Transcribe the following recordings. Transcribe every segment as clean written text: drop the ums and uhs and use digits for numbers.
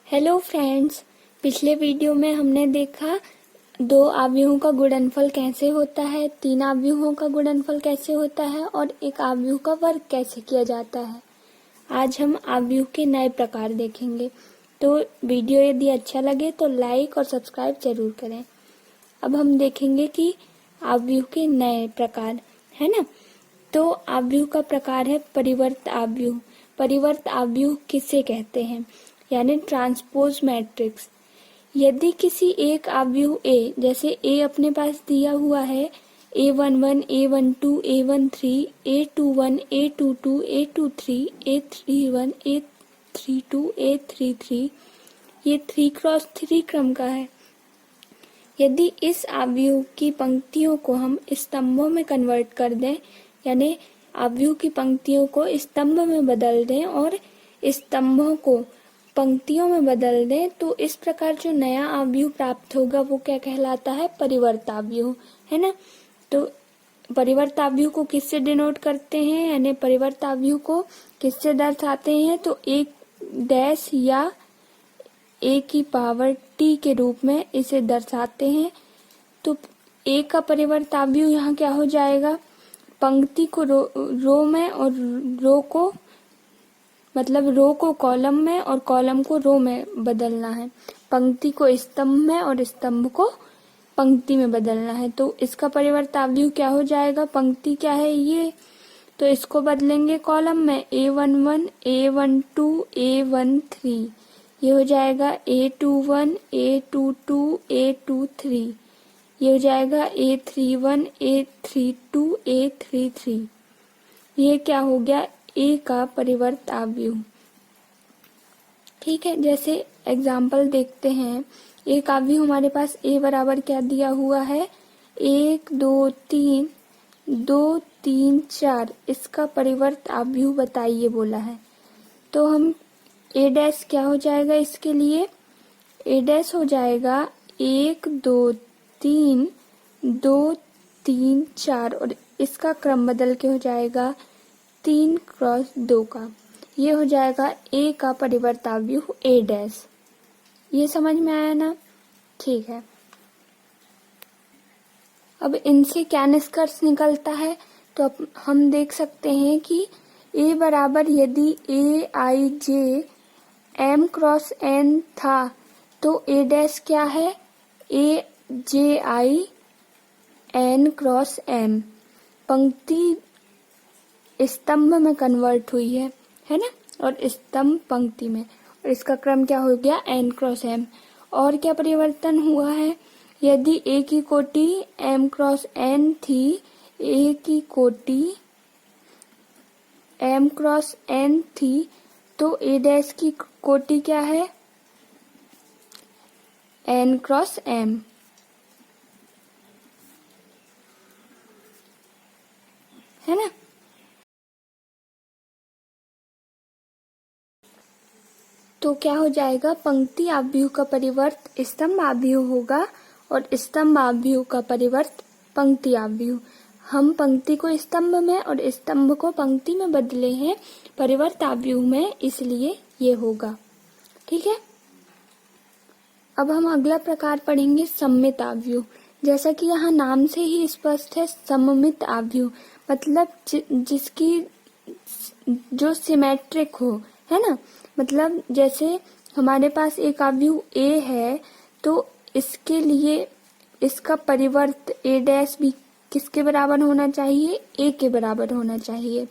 Hello friends, पिछले video में हमने देखा दो आव्यूहों का गुणनफल कैसे होता है, तीन आव्यूहों का गुणनफल कैसे होता है और एक आव्यूह का वर्ग कैसे किया जाता है। आज हम आव्यूह के नए प्रकार देखेंगे। तो वीडियो यदि अच्छा लगे तो लाइक और सब्सक्राइब जरूर करें। अब हम देखेंगे कि आव्यूह के नए प्रकार, है ना। तो आव्यूह का प्रकार है परिवर्त आव्यूह। परिवर्त आव्यूह किसे कहते हैं, यानी ट्रांसपोज मैट्रिक्स। यदि किसी एक आव्यूह ए, जैसे ए अपने पास दिया हुआ है A11, A12, A13, A21, A22, A23, A31, A32, A33, ये 3x3 क्रम का है। यदि इस आव्यूह की पंक्तियों को हम स्तंभों में कन्वर्ट कर दें, यानी आव्यूह की पंक्तियों को स्तंभ में बदल दें और स्तंभों को पंक्तियों में बदल दें, तो इस प्रकार जो नया आव्यूह प्राप्त होगा वो क्या कहलाता है, परिवर्त आव्यूह, है ना। तो परिवर्त आव्यूह को किससे डिनोट करते हैं, यानी परिवर्त आव्यूह को किससे दर्शाते हैं, तो एक डैश या a की पावर t के रूप में इसे दर्शाते हैं। तो a का परिवर्त आव्यूह यहाँ क्या हो जाएगा, पंक्ति को रो में और रो को कॉलम में और कॉलम को रो में बदलना है, पंक्ति को स्तंभ में और स्तंभ को पंक्ति में बदलना है। तो इसका परिवर्त आव्यूह क्या हो जाएगा, पंक्ति क्या है ये, तो इसको बदलेंगे कॉलम में A11, A12, A13, ये हो जाएगा A21, A22, A23, ये हो जाएगा A31, A32, A33, ये क्या हो गया, ए का परिवर्त आव्यूह। ठीक है, जैसे एग्जाम्पल देखते हैं। एक आव्यूह हमारे पास ए बराबर क्या दिया हुआ है, 1 2 3 2 3 4, इसका परिवर्त आव्यूह बताइए बोला है। तो हम ए डैश क्या हो जाएगा, इसके लिए ए डैश हो जाएगा 1 2 3 2 3 4 और इसका क्रम बदल के हो जाएगा 3x2 का। ये हो जाएगा ए का परिवर्त आव्यूह ए डैश। ये समझ में आया ना, ठीक है। अब इनसे क्या निष्कर्ष निकलता है, तो अब हम देख सकते हैं कि ए बराबर यदि ए आई जे एम क्रॉस एन था, तो ए डैश क्या है, ए जे आई एन क्रॉस एम, पंक्ति स्तंभ में कन्वर्ट हुई है ना, और स्तंभ पंक्ति में, और इसका क्रम क्या हो गया, n क्रॉस m। और क्या परिवर्तन हुआ है, यदि a की कोटि m क्रॉस n थी, a की कोटि m क्रॉस n थी, तो a डैश की कोटि क्या है, n क्रॉस m, है ना। तो क्या हो जाएगा, पंक्ति आव्यूह का परिवर्त स्तंभ आव्यूह होगा और स्तंभ आव्यूह का परिवर्त पंक्ति आव्यूह। हम पंक्ति को स्तंभ में और स्तंभ को पंक्ति में बदले हैं परिवर्त आव्यूह में, इसलिए ये होगा। ठीक है, अब हम अगला प्रकार पढ़ेंगे सममित आव्यूह। जैसा कि यहाँ नाम से ही स्पष्ट है, सममित आव्यूह मतलब जिसकी जो सिमेट्रिक हो, है ना। मतलब जैसे हमारे पास एक आव्यूह ए है, तो इसके लिए इसका परिवर्त ए डैश भी किसके बराबर होना चाहिए, ए के बराबर होना चाहिए।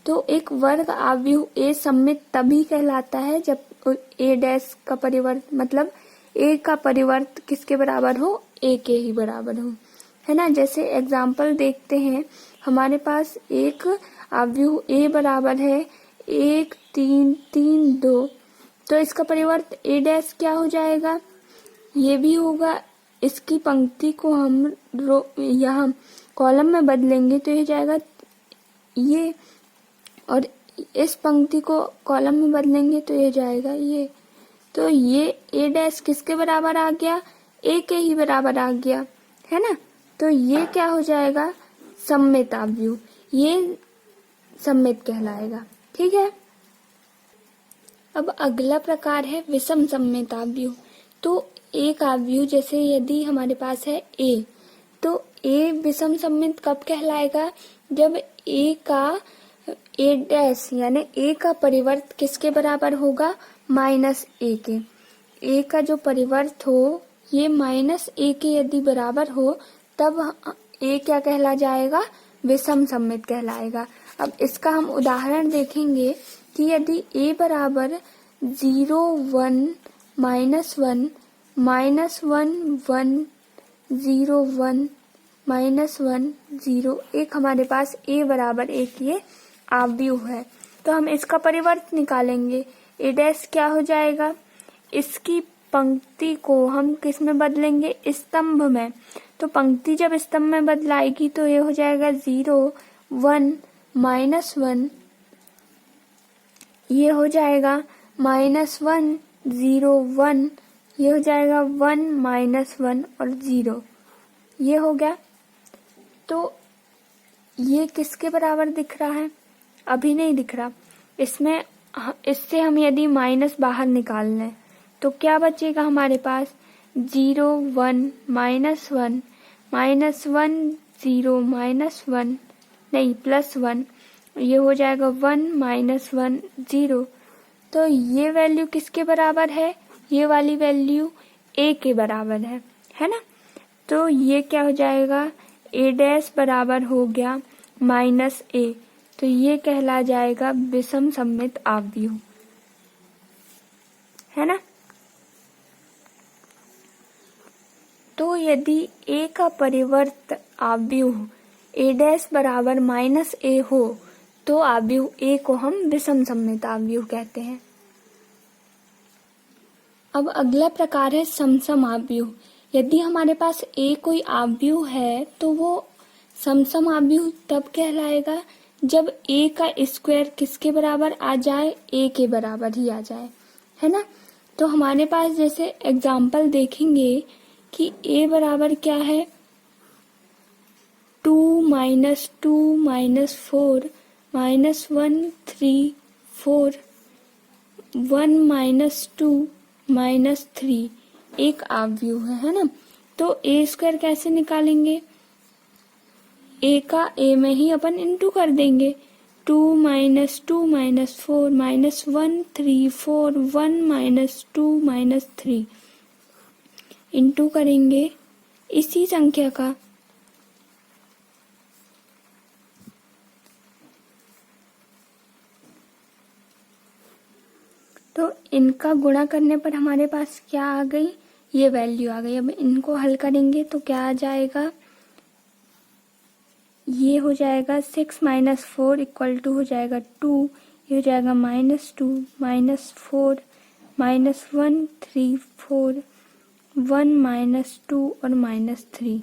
तो एक वर्ग आव्यूह ए सममित तभी कहलाता है जब ए डैश का परिवर्त मतलब ए का परिवर्त किसके बराबर हो, ए के ही बराबर हो, है ना। जैसे एग्जाम्पल देखते हैं, हमारे पास एक आव्यूह ए बराबर है 1 3 3 2, तो इसका परिवर्त ए डैश क्या हो जाएगा, ये भी होगा। इसकी पंक्ति को हम यहाँ कॉलम में बदलेंगे तो ये जाएगा ये, और इस पंक्ति को कॉलम में बदलेंगे तो ये जाएगा ये। तो ये ए डैश किसके बराबर आ गया, ए के ही बराबर आ गया, है ना। तो ये क्या हो जाएगा, सममित आव्यूह, ये सममित कहलाएगा। ठीक है, अब अगला प्रकार है विषम सममित आव्यूह। तो एक आव्यूह जैसे यदि हमारे पास है ए, तो ए विषम सममित कब कहलाएगा? जब ए का ए डैश यानी ए का परिवर्त किसके बराबर होगा? माइनस ए के। ए का जो परिवर्त हो ये माइनस ए के यदि बराबर हो तब ए क्या कहला जाएगा? विषम सममित कहलाएगा। अब इसका हम उदाहरण देखेंगे कि यदि ए बराबर 0 1 -1 -1 1 0 1 -1 0 एक हमारे पास ए बराबर एक ये आव्यूह है, तो हम इसका परिवर्त निकालेंगे। ए डैश क्या हो जाएगा? इसकी पंक्ति को हम किस में बदलेंगे? स्तंभ में। तो पंक्ति जब स्तंभ में बदलाएगी तो ये हो जाएगा 0 1 -1, ये हो जाएगा -1 0 1, ये हो जाएगा 1 -1 और 0, ये हो गया। तो ये किसके बराबर दिख रहा है? अभी नहीं दिख रहा। इससे हम यदि माइनस बाहर निकाल लें तो क्या बचेगा हमारे पास? 0 1 -1 -1 0 -1 नहीं +1, ये हो जाएगा 1 -1 0। तो ये वैल्यू किसके बराबर है? ये वाली वैल्यू ए के बराबर है ना? तो ये क्या हो जाएगा? ए डैश बराबर हो गया -a, तो ये कहला जाएगा विषम सममित आव्यूह, है ना? तो यदि ए का परिवर्त आव्यूह ए डैश बराबर -a हो तो आव्यूह ए को हम विषम सममित आव्यूह कहते हैं। अब अगला प्रकार है समसम आव्यूह। यदि हमारे पास ए कोई आव्यूह है तो वो समसम आव्यूह तब कहलाएगा जब ए का स्क्वायर किसके बराबर आ जाए? ए के बराबर ही आ जाए, है ना? तो हमारे पास जैसे एग्जाम्पल देखेंगे कि ए बराबर क्या है? 2 -2 -4 -1 3 4 1 -2 -3 एक आव्यूह है ना? तो ए स्क्वायर कैसे निकालेंगे? ए का ए में ही अपन इंटू कर देंगे। 2 -2 -4 -1 3 4 1 -2 -3 इंटू करेंगे इसी संख्या का। तो इनका गुणा करने पर हमारे पास क्या आ गई? ये वैल्यू आ गई। अब इनको हल करेंगे तो क्या आ जाएगा? ये हो जाएगा 6 - 4 इक्वल टू हो जाएगा 2, ये हो जाएगा -2 -4 -1 3 4 1 -2 और -3।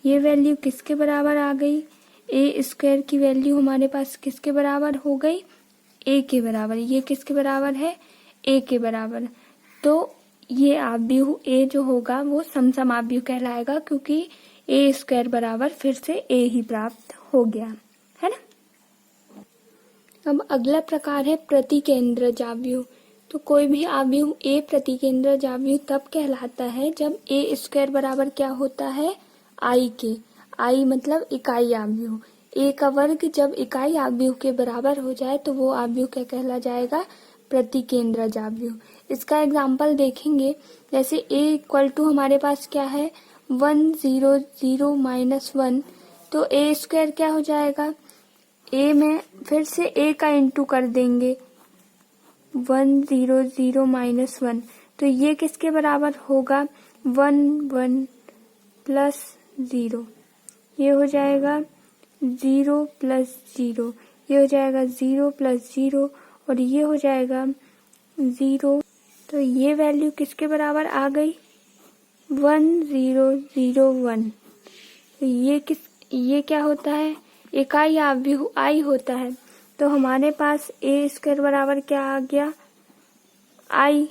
ये वैल्यू किसके बराबर आ गई? ए स्क्वायर की वैल्यू हमारे पास किसके बराबर हो गई? ए के बराबर। ये किसके बराबर है? ए के बराबर। तो ये आव्यूह ए जो होगा वो समसम आव्यूह कहलाएगा, क्योंकि ए स्क्वायर बराबर फिर से ए ही प्राप्त हो गया, है ना? अब अगला प्रकार है प्रतिकेंद्रज आव्यूह। तो कोई भी आव्यूह ए प्रतिकेंद्रज आव्यूह तब कहलाता है जब ए स्क्वायर बराबर क्या होता है? आई के। आई मतलब इकाई आव्यूह। ए का वर्ग जब इकाई आव्यूह के बराबर हो जाए तो वो आव्यूह क्या कहला जाएगा? प्रतिकेंद्रज आव्यूह। इसका एग्जाम्पल देखेंगे, जैसे a इक्वल टू हमारे पास क्या है? 1 0 0 -1, तो ए स्क्वायर क्या हो जाएगा? ए में फिर से ए का इंटू कर देंगे 1 0 0 -1, तो ये किसके बराबर होगा? 1 1 +0, ये हो जाएगा 0 +0, ये हो जाएगा 0 +0 और ये हो जाएगा 0। तो ये वैल्यू किसके बराबर आ गई? 1 0 0 1। तो ये क्या होता है? इकाई आव्यूह आई होता है। तो हमारे पास ए स्क्वायर बराबर क्या आ गया? आई।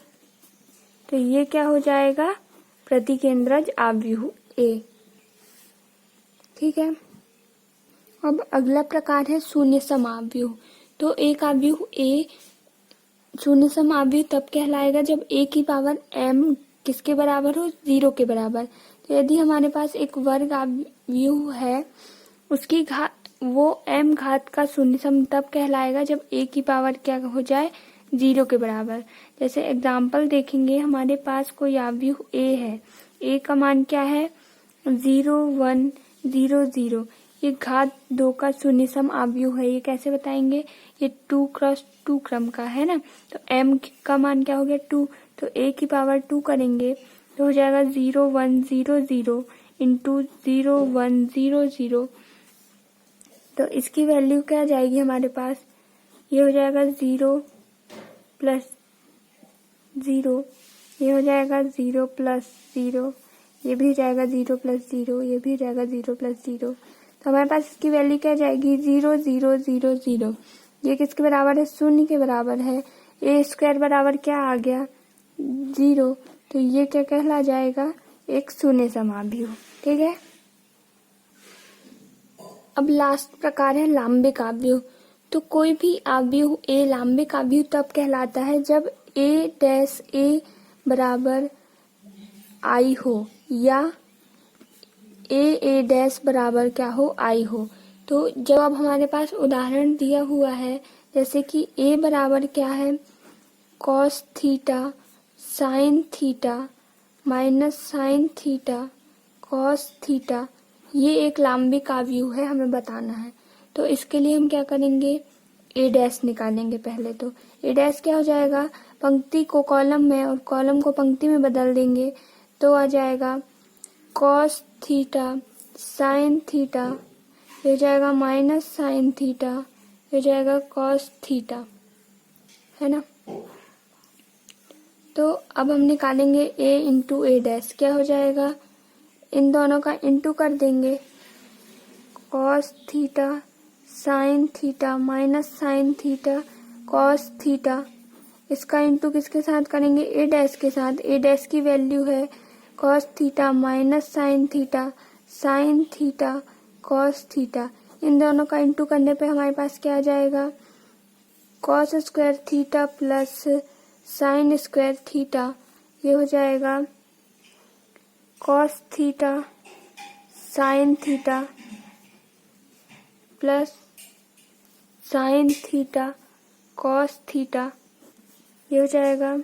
तो ये क्या हो जाएगा? प्रतिकेंद्रज आव्यूह ए। ठीक है। अब अगला प्रकार है शून्य सम आव्यूह। तो एक आव्यूह ए शून्य सम आव्यूह तब कहलाएगा जब a की पावर m किसके बराबर हो, 0 के बराबर। तो यदि हमारे पास एक वर्ग आव्यूह है, उसकी वो m घात का शून्य सम तब कहलाएगा जब a की पावर क्या हो जाए, 0 के बराबर। जैसे एग्जाम्पल देखेंगे, हमारे पास कोई आव्यूह a है, a का मान क्या है, 0 1 0 0। ये घात 2 का शून्य सम आव्यूह है। ये कैसे बताएंगे, ये 2 क्रॉस 2 क्रम का है ना, तो m का मान क्या हो गया, 2। तो a की पावर 2 करेंगे तो हो जाएगा 0 1 0 0 इंटू 0 1 0 0। तो इसकी वैल्यू क्या जाएगी हमारे पास, ये हो जाएगा 0 प्लस 0, ये हो जाएगा 0 प्लस 0, ये भी हो जाएगा 0 प्लस 0, ये भी हो जाएगा 0 प्लस 0। तो हमारे पास इसकी वैल्यू क्या जाएगी, 0 0 0 0। ये किसके बराबर है, शून्य के बराबर है। ए स्क्वायर बराबर क्या आ गया, 0। तो ये क्या कहला जाएगा, एक शून्य सम आव्यूह। ठीक है। अब लास्ट प्रकार है लांबिक आव्यूह। तो कोई भी आव्यूह ए लांबिक आव्यूह तब कहलाता है जब a डैश a बराबर i हो या a डैश बराबर क्या हो, i हो। तो जब अब हमारे पास उदाहरण दिया हुआ है, जैसे कि a बराबर क्या है, cos theta sine theta minus sine theta cos theta, ये एक लांबिक आव्यूह है, हमें बताना है। तो इसके लिए हम क्या करेंगे, ए डैश निकालेंगे पहले। तो ए डैश क्या हो जाएगा, पंक्ति को कॉलम में और कॉलम को पंक्ति में बदल देंगे तो आ जाएगा cos थीटा साइन थीटा, ये हो जाएगा माइनस साइन थीटा, ये हो जाएगा cos थीटा, है ना। तो अब हम निकालेंगे a इंटू ए डैश, क्या हो जाएगा, इन दोनों का इंटू कर देंगे, cos theta sine theta minus sine theta cos theta. इसका इंटू किसके साथ करेंगे, ए डैश के साथ। ए डैश की वैल्यू है cos theta minus sine theta sine theta cos theta. इन दोनों का इंटू करने पे हमारे पास क्या आ जाएगा, cos square theta plus sine square theta, ये हो जाएगा cos theta sine theta plus sign theta cos theta, ये हो जाएगा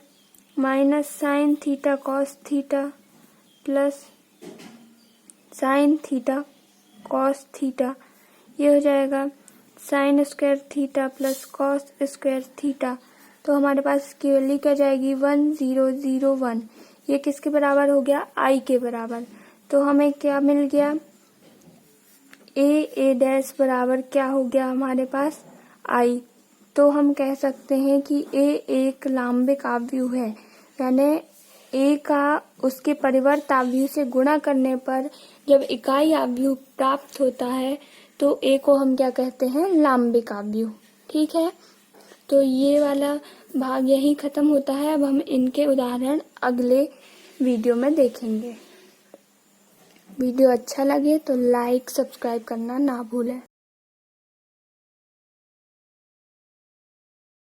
minus sine theta cos theta plus sign theta cos theta, ये हो जाएगा sine square theta plus cos square theta. तो हमारे पास इसकी वैल्यू क्या जाएगी, 1 0 0 1। ये किसके बराबर हो गया, i के बराबर। तो हमें क्या मिल गया, a डैश बराबर क्या हो गया हमारे पास, i। तो हम कह सकते हैं कि a एक लांबिक आव्यूह है, यानी a का उसके परिवर्त आव्यूह से गुणा करने पर जब इकाई आव्यूह प्राप्त होता है तो a को हम क्या कहते हैं, लांबिक आव्यूह। ठीक है। तो ये वाला भाग यही खत्म होता है। अब हम इनके उदाहरण अगले वीडियो में देखेंगे। वीडियो अच्छा लगे तो लाइक सब्सक्राइब करना ना भूलें।